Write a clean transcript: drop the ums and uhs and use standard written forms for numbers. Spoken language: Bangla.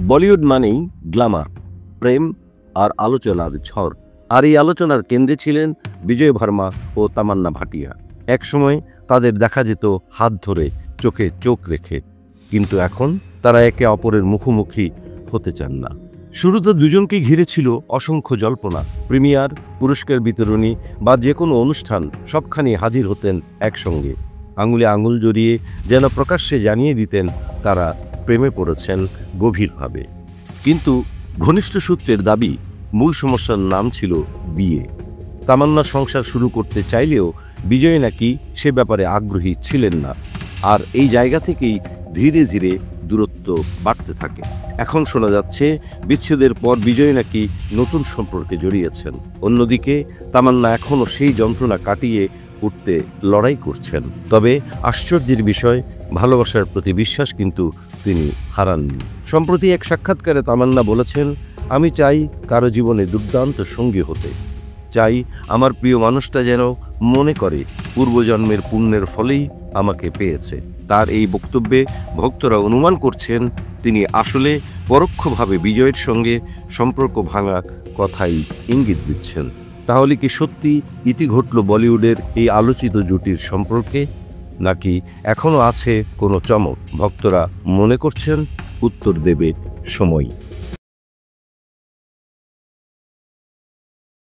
বলিউড মানেই গ্ল্যামার, প্রেম আর আলোচনার ঝড়। আর এই আলোচনার কেন্দ্রে ছিলেন বিজয় ভার্মা ও তামান্না ভাটিয়া। একসময় তাদের দেখা যেত হাত ধরে, চোখে চোখ রেখে, কিন্তু এখন তারা একে অপরের মুখোমুখি হতে চান না। শুরুতে দুজনকে ঘিরে ছিল অসংখ্য জল্পনা। প্রিমিয়ার, পুরস্কার বিতরণী বা যে কোনো অনুষ্ঠান সবখানি হাজির হতেন একসঙ্গে, আঙুলে আঙুল জড়িয়ে যেন প্রকাশ্যে জানিয়ে দিতেন তারা প্রেমে পড়েছেন গভীরভাবে। কিন্তু ঘনিষ্ঠ সূত্রের দাবি, মূল সমস্যার নাম ছিল বিয়ে। তামান্না সংসার শুরু করতে চাইলেও বিজয় নাকি সে ব্যাপারে আগ্রহী ছিলেন না। আর এই জায়গা থেকেই ধীরে ধীরে দূরত্ব বাড়তে থাকে। এখন শোনা যাচ্ছে বিচ্ছেদের পর বিজয় নাকি নতুন সম্পর্কে জড়িয়েছেন। অন্যদিকে তামান্না এখনও সেই যন্ত্রণা কাটিয়ে উঠতে লড়াই করছেন। তবে আশ্চর্যের বিষয়, ভালোবাসার প্রতি বিশ্বাস কিন্তু তিনি হারাননি। সম্প্রতি এক সাক্ষাৎকারে তামান্না বলেছেন, আমি চাই কারো জীবনে দুর্দান্ত সঙ্গী হতে, চাই আমার প্রিয় মানুষটা যেন মনে করে পূর্বজন্মের পুণ্যের ফলেই আমাকে পেয়েছে। তার এই বক্তব্যে ভক্তরা অনুমান করছেন তিনি আসলে পরোক্ষভাবে বিজয়ের সঙ্গে সম্পর্ক ভাঙার কথাই ইঙ্গিত দিচ্ছেন। তাহলে কি সত্যি ইতি ঘটল বলিউডের এই আলোচিত জুটির সম্পর্কে, নাকি এখনও আছে কোনো চমক? ভক্তরা মনে করছেন উত্তর দেবে সময়।